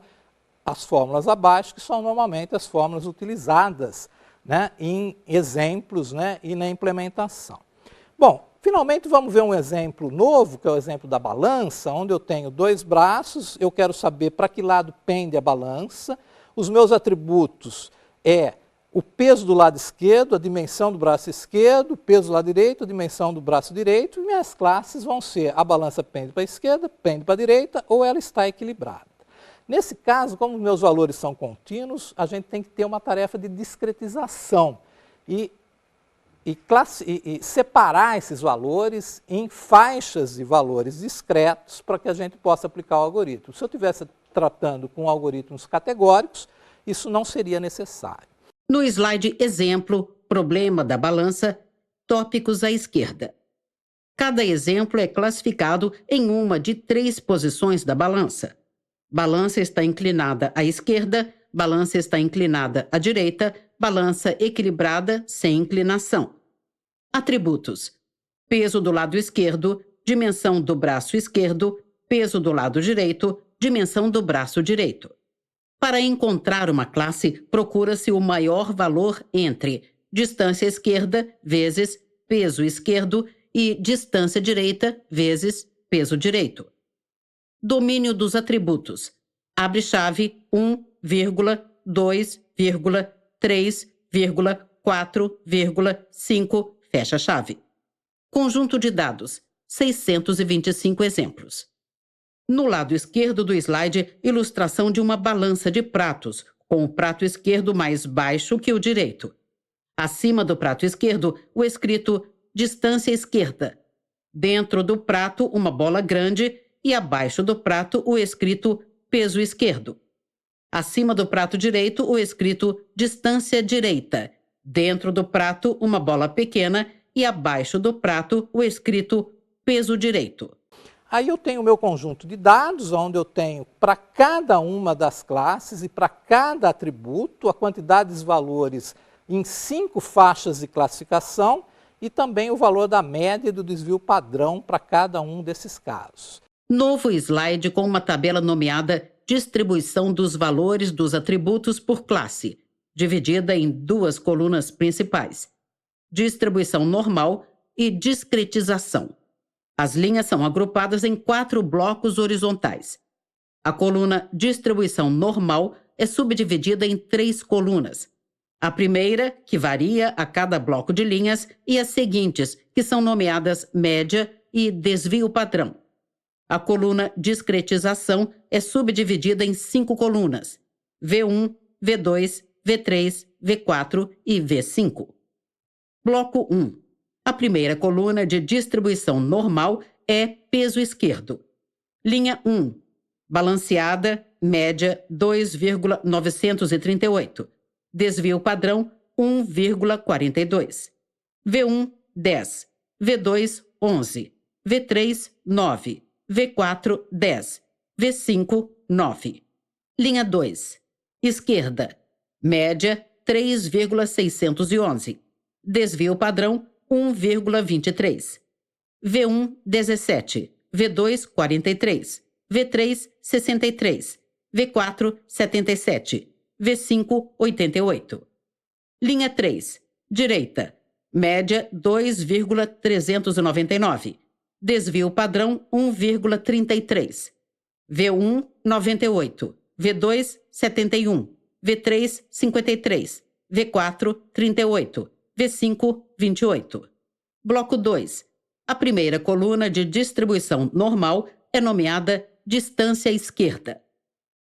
as fórmulas abaixo, que são normalmente as fórmulas utilizadas, né, em exemplos, né, e na implementação. Bom, finalmente vamos ver um exemplo novo, que é o exemplo da balança, onde eu tenho dois braços, eu quero saber para que lado pende a balança, os meus atributos é o peso do lado esquerdo, a dimensão do braço esquerdo, o peso do lado direito, a dimensão do braço direito, e minhas classes vão ser a balança pende para a esquerda, pende para a direita, ou ela está equilibrada. Nesse caso, como os meus valores são contínuos, a gente tem que ter uma tarefa de discretização e separar esses valores em faixas de valores discretos para que a gente possa aplicar o algoritmo. Se eu estivesse tratando com algoritmos categóricos, isso não seria necessário. No slide exemplo, problema da balança, tópicos à esquerda. Cada exemplo é classificado em uma de 3 posições da balança. Balança está inclinada à esquerda, balança está inclinada à direita, balança equilibrada sem inclinação. Atributos: peso do lado esquerdo, dimensão do braço esquerdo, peso do lado direito, dimensão do braço direito. Para encontrar uma classe, procura-se o maior valor entre distância esquerda vezes peso esquerdo e distância direita vezes peso direito. Domínio dos atributos. Abre chave 1, 2, 3, 4, 5, fecha chave. Conjunto de dados, 625 exemplos. No lado esquerdo do slide, ilustração de uma balança de pratos, com o prato esquerdo mais baixo que o direito. Acima do prato esquerdo, o escrito distância esquerda. Dentro do prato, uma bola grande e abaixo do prato, o escrito peso esquerdo. Acima do prato direito, o escrito distância direita. Dentro do prato, uma bola pequena e abaixo do prato, o escrito peso direito. Aí eu tenho o meu conjunto de dados, onde eu tenho para cada uma das classes e para cada atributo a quantidade dos valores em 5 faixas de classificação e também o valor da média e do desvio padrão para cada um desses casos. Novo slide com uma tabela nomeada Distribuição dos valores dos atributos por classe, dividida em 2 colunas principais: distribuição normal e discretização. As linhas são agrupadas em 4 blocos horizontais. A coluna distribuição normal é subdividida em 3 colunas. A primeira, que varia a cada bloco de linhas, e as seguintes, que são nomeadas média e desvio padrão. A coluna discretização é subdividida em 5 colunas: V1, V2, V3, V4 e V5. Bloco 1. A primeira coluna de distribuição normal é peso esquerdo. Linha 1. Balanceada, média 2,938. Desvio padrão 1,42. V1, 10. V2, 11. V3, 9. V4, 10. V5, 9. Linha 2. Esquerda. Média 3,611. Desvio padrão 1,23. V1, 17. V2, 43. V3, 63. V4, 77. V5, 88. Linha 3. Direita. Média 2,399. Desvio padrão 1,33. V1, 98. V2, 71. V3, 53. V4, 38. V5, 28. Bloco 2. A primeira coluna de distribuição normal é nomeada distância esquerda.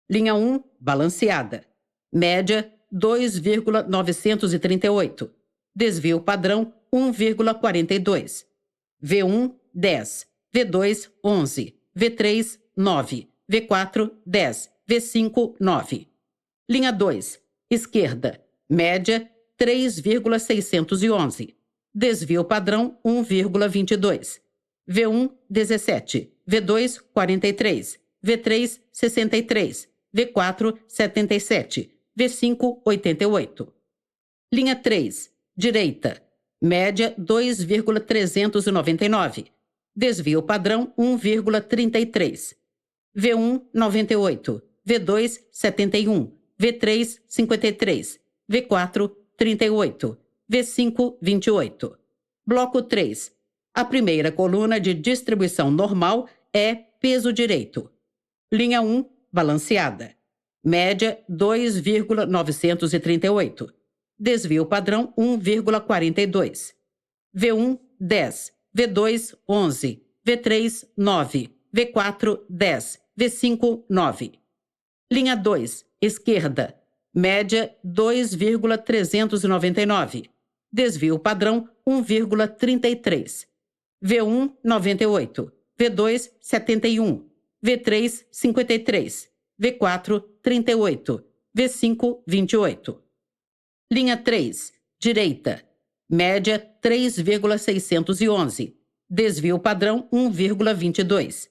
Linha 1, balanceada. Média 2,938. Desvio padrão 1,42. V1, 10. V2, 11. V3, 9. V4, 10. V5, 9. Linha 2, esquerda. Média 3,611. Desvio padrão 1,22. V1, 17. V2, 43. V3, 63. V4, 77. V5, 88. Linha 3, direita. Média 2,399. Desvio padrão 1,33. V1, 98. V2, 71. V3, 53. V4, 38. V5, 28. Bloco 3. A primeira coluna de distribuição normal é peso direito. Linha 1, balanceada. Média 2,938. Desvio padrão 1,42. V1, 10. V2, 11. V3, 9. V4, 10. V5, 9. Linha 2, esquerda. Média 2,399. Desvio padrão 1,33. V1, 98. V2, 71. V3, 53. V4, 38. V5, 28. Linha 3, direita. Média 3,611. Desvio padrão 1,22.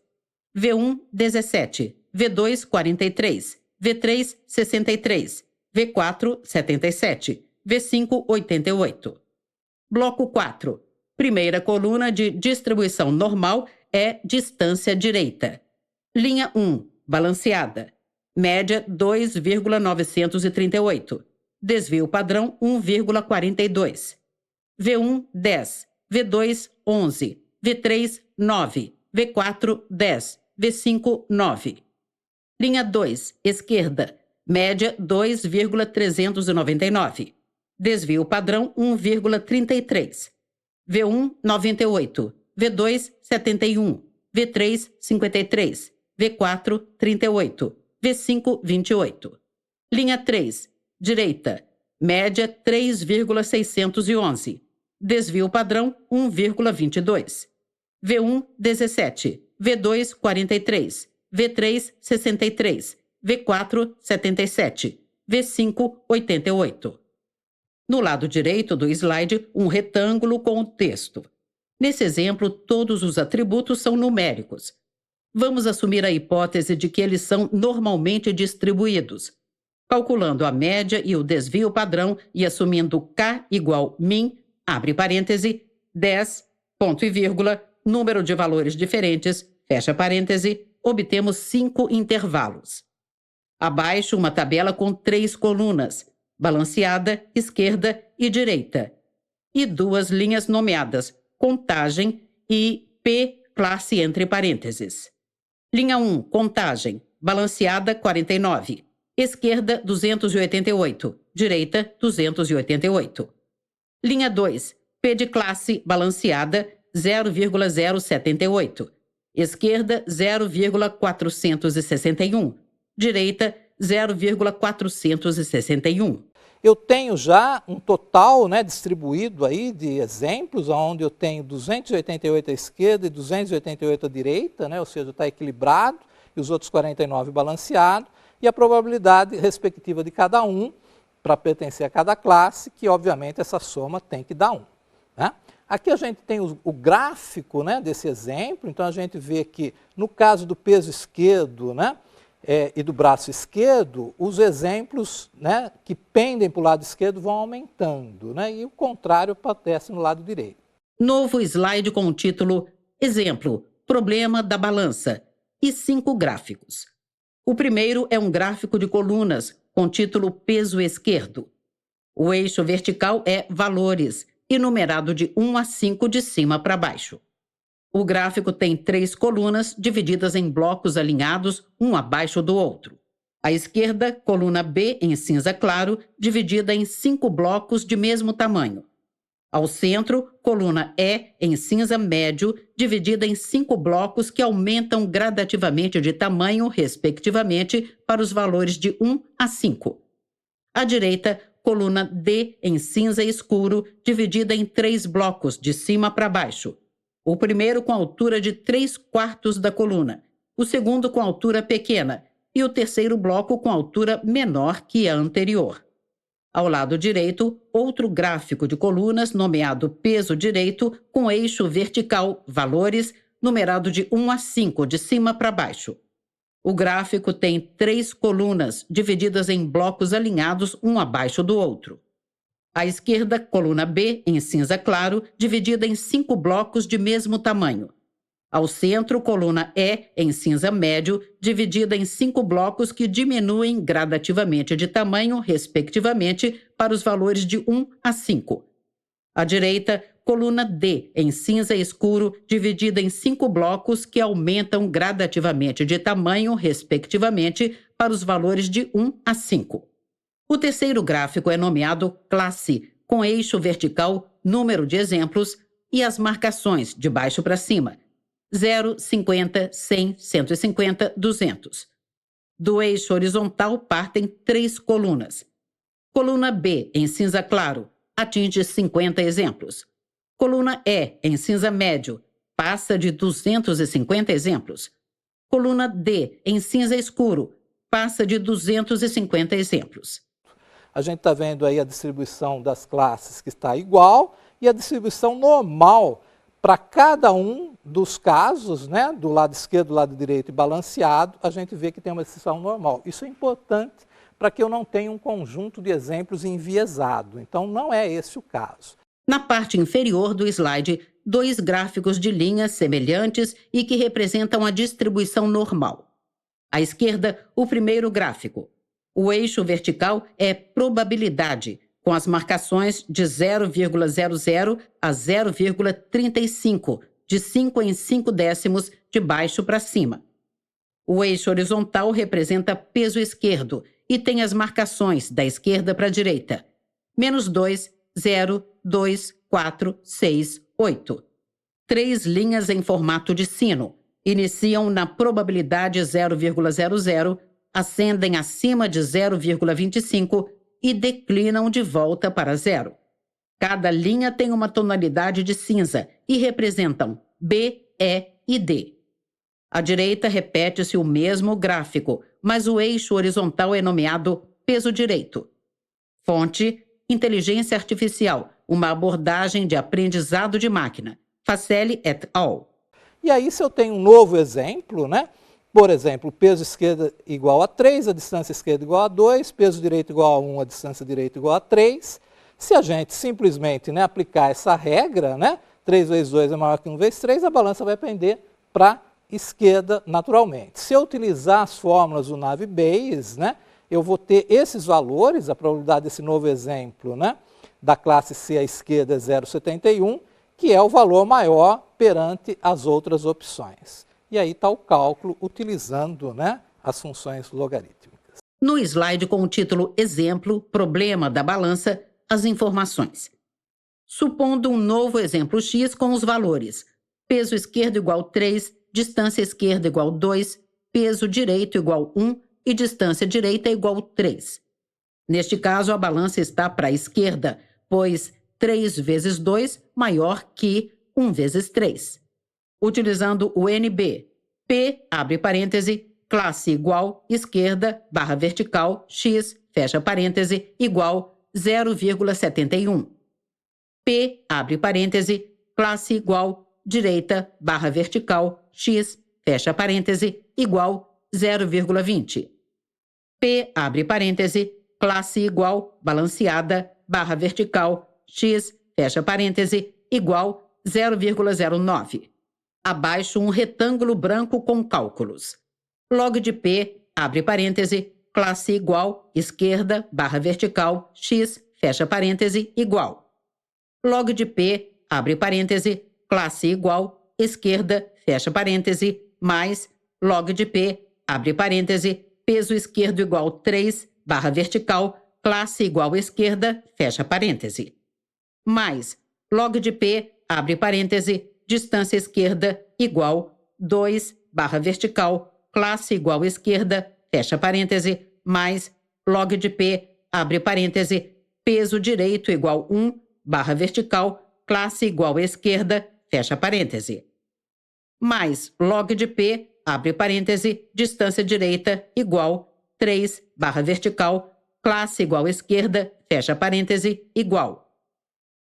V1, 17. V2, 43. V3, 63. V4, 77. V5, 88. Bloco 4. Primeira coluna de distribuição normal é distância direita. Linha 1, balanceada. Média 2,938. Desvio padrão 1,42. V1, 10. V2, 11. V3, 9, V4, 10, V5, 9. Linha 2, esquerda, média 2,399. Desvio padrão 1,33. V1, 98. V2, 71. V3, 53. V4, 38. V5, 28. Linha 3, direita, média 3,611. Desvio padrão 1,22. V1, 17. V2, 43. V3, 63. V4, 77. V5, 88. No lado direito do slide, um retângulo com o texto. Nesse exemplo, todos os atributos são numéricos. Vamos assumir a hipótese de que eles são normalmente distribuídos. Calculando a média e o desvio padrão e assumindo K igual min, abre parêntese, 10, ponto e vírgula, número de valores diferentes, fecha parêntese, obtemos 5 intervalos. Abaixo, uma tabela com 3 colunas, balanceada, esquerda e direita, e 2 linhas nomeadas, contagem e P classe entre parênteses. Linha 1, contagem, balanceada 49, esquerda 288, direita 288. Linha 2, P de classe, balanceada 0,078, esquerda 0,461, direita 0,461. Eu tenho já um total, né, distribuído aí de exemplos, onde eu tenho 288 à esquerda e 288 à direita, né, ou seja, está equilibrado, e os outros 49 balanceado, e a probabilidade respectiva de cada um, para pertencer a cada classe, que obviamente essa soma tem que dar 1. Né? Aqui a gente tem o gráfico, né, desse exemplo, então a gente vê que no caso do peso esquerdo, né, e do braço esquerdo, os exemplos, né, que pendem para o lado esquerdo vão aumentando, né, e o contrário acontece no lado direito. Novo slide com o título Exemplo, problema da balança e 5 gráficos. O primeiro é um gráfico de colunas com título Peso esquerdo. O eixo vertical é valores e numerado de 1 a 5 de cima para baixo. O gráfico tem 3 colunas divididas em blocos alinhados, um abaixo do outro. À esquerda, coluna B em cinza claro, dividida em 5 blocos de mesmo tamanho. Ao centro, coluna E em cinza médio, dividida em 5 blocos que aumentam gradativamente de tamanho, respectivamente, para os valores de 1 a 5. À direita, coluna D em cinza escuro, dividida em 3 blocos de cima para baixo. O primeiro com altura de 3/4 da coluna, o segundo com altura pequena e o terceiro bloco com altura menor que a anterior. Ao lado direito, outro gráfico de colunas nomeado peso direito com eixo vertical, valores, numerado de 1 a 5 de cima para baixo. O gráfico tem 3 colunas divididas em blocos alinhados um abaixo do outro. À esquerda, coluna B, em cinza claro, dividida em 5 blocos de mesmo tamanho. Ao centro, coluna E, em cinza médio, dividida em 5 blocos que diminuem gradativamente de tamanho, respectivamente, para os valores de 1 a 5. À direita, coluna D, em cinza escuro, dividida em 5 blocos que aumentam gradativamente de tamanho, respectivamente, para os valores de 1 a 5. O terceiro gráfico é nomeado classe, com eixo vertical, número de exemplos e as marcações de baixo para cima, 0, 50, 100, 150, 200. Do eixo horizontal partem 3 colunas. Coluna B, em cinza claro, atinge 50 exemplos. Coluna E, em cinza médio, passa de 250 exemplos. Coluna D, em cinza escuro, passa de 250 exemplos. A gente está vendo aí a distribuição das classes que está igual e a distribuição normal para cada um dos casos, né, do lado esquerdo, do lado direito e balanceado, a gente vê que tem uma distribuição normal. Isso é importante para que eu não tenha um conjunto de exemplos enviesado. Então, não é esse o caso. Na parte inferior do slide, 2 gráficos de linhas semelhantes e que representam a distribuição normal. À esquerda, o primeiro gráfico. O eixo vertical é probabilidade, com as marcações de 0,00 a 0,35 de 5 em 5 décimos de baixo para cima. O eixo horizontal representa peso esquerdo e tem as marcações da esquerda para a direita. -2, 0, 2, 4, 6, 8. 3 linhas em formato de sino. Iniciam na probabilidade 0,00, ascendem acima de 0,25 e declinam de volta para 0. Cada linha tem uma tonalidade de cinza e representam B, E e D. À direita repete-se o mesmo gráfico, mas o eixo horizontal é nomeado peso direito. Fonte: Inteligência Artificial, uma abordagem de aprendizado de máquina. Facelli et al. E aí, se eu tenho um novo exemplo, né? Por exemplo, peso esquerdo igual a 3, a distância esquerda igual a 2, peso direito igual a 1, a distância direita igual a 3. Se a gente simplesmente, né, aplicar essa regra, né, 3 vezes 2 é maior que 1 vezes 3, a balança vai pender para a esquerda naturalmente. Se eu utilizar as fórmulas do Navier-Bayes, né, eu vou ter esses valores, a probabilidade desse novo exemplo, né, da classe C à esquerda é 0,71, que é o valor maior perante as outras opções. E aí está o cálculo utilizando, né, as funções logarítmicas. No slide com o título Exemplo, Problema da Balança, as informações. Supondo um novo exemplo X com os valores peso esquerdo igual 3, distância esquerda igual 2, peso direito igual 1 e distância direita igual 3. Neste caso, a balança está para a esquerda, pois 3 vezes 2 maior que 1 vezes 3. Utilizando o NB, P, abre parêntese, classe igual, esquerda, barra vertical, X, fecha parêntese, igual 0,71. P, abre parêntese, classe igual, direita, barra vertical, X, fecha parêntese, igual 0,20. P, abre parêntese, classe igual, balanceada, barra vertical, X, fecha parêntese, igual 0,09. Abaixo um retângulo branco com cálculos. Log de P, abre parêntese, classe igual, esquerda, barra vertical, X, fecha parêntese, igual. Log de P, abre parêntese, classe igual, esquerda, fecha parêntese, mais, log de P, abre parêntese, peso esquerdo igual 3, barra vertical, classe igual esquerda, fecha parêntese. Mais, log de P, abre parêntese, distância esquerda igual 2, barra vertical, classe igual esquerda, fecha parêntese, mais, log de P, abre parêntese, peso direito igual 1, barra vertical, classe igual esquerda, fecha parêntese. Mais, log de P, abre parêntese, distância direita igual 3, barra vertical, classe igual esquerda, fecha parêntese, igual.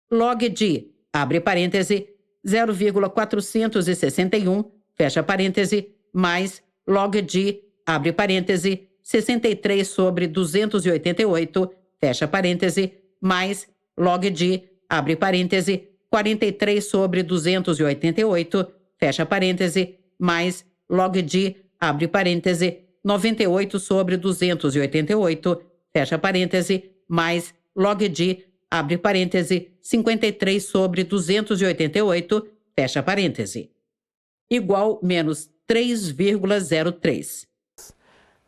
Log de, abre parêntese, 0,461, fecha parêntese, mais log de, abre parêntese, 63 sobre 288, fecha parêntese, mais log de, abre parêntese, 43 sobre 288, fecha parêntese, mais log de, abre parêntese, 98 sobre 288, fecha parêntese, mais log de, abre parêntese, 53 sobre 288, fecha parêntese. Igual menos 3,03.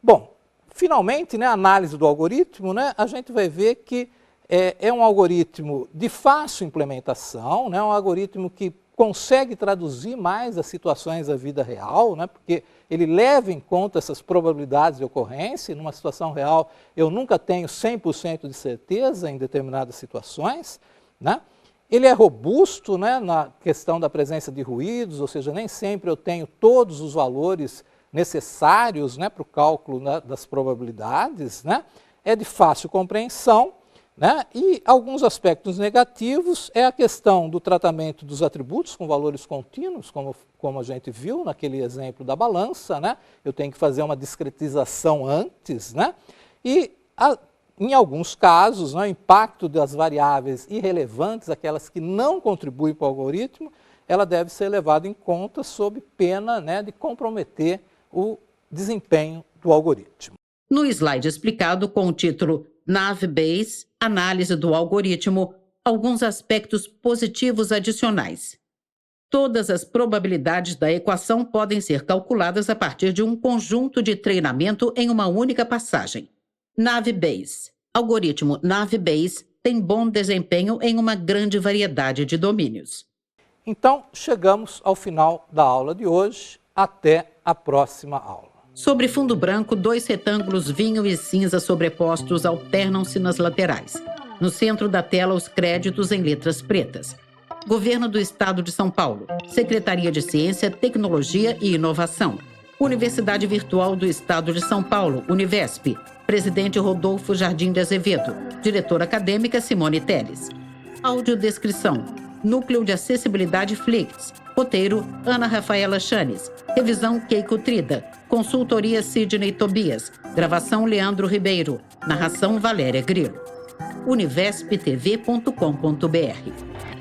Bom, finalmente, né, a análise do algoritmo, né, a gente vai ver que é um algoritmo de fácil implementação, né, um algoritmo que consegue traduzir mais as situações da vida real, né, porque ele leva em conta essas probabilidades de ocorrência. Numa situação real, eu nunca tenho 100% de certeza em determinadas situações, né? Ele é robusto, né, na questão da presença de ruídos, ou seja, nem sempre eu tenho todos os valores necessários, né, para o cálculo, né, das probabilidades, né? É de fácil compreensão, né? E alguns aspectos negativos é a questão do tratamento dos atributos com valores contínuos, como a gente viu naquele exemplo da balança, né? Eu tenho que fazer uma discretização antes, né? E em alguns casos, né, o impacto das variáveis irrelevantes, aquelas que não contribuem para o algoritmo, ela deve ser levada em conta sob pena, né, de comprometer o desempenho do algoritmo. No slide explicado com o título Navier-Bayes, análise do algoritmo, alguns aspectos positivos adicionais. Todas as probabilidades da equação podem ser calculadas a partir de um conjunto de treinamento em uma única passagem. Navier-Bayes. Algoritmo Navier-Bayes tem bom desempenho em uma grande variedade de domínios. Então, chegamos ao final da aula de hoje. Até a próxima aula. Sobre fundo branco, 2 retângulos vinho e cinza sobrepostos alternam-se nas laterais. No centro da tela, os créditos em letras pretas. Governo do Estado de São Paulo, Secretaria de Ciência, Tecnologia e Inovação, Universidade Virtual do Estado de São Paulo, Univesp, Presidente Rodolfo Jardim de Azevedo, Diretora Acadêmica Simone Telles. Audiodescrição, Núcleo de Acessibilidade Flix, roteiro Ana Rafaela Chanes, revisão Keiko Trida, consultoria Sidney Tobias, gravação Leandro Ribeiro, narração Valéria Grilo. univesptv.com.br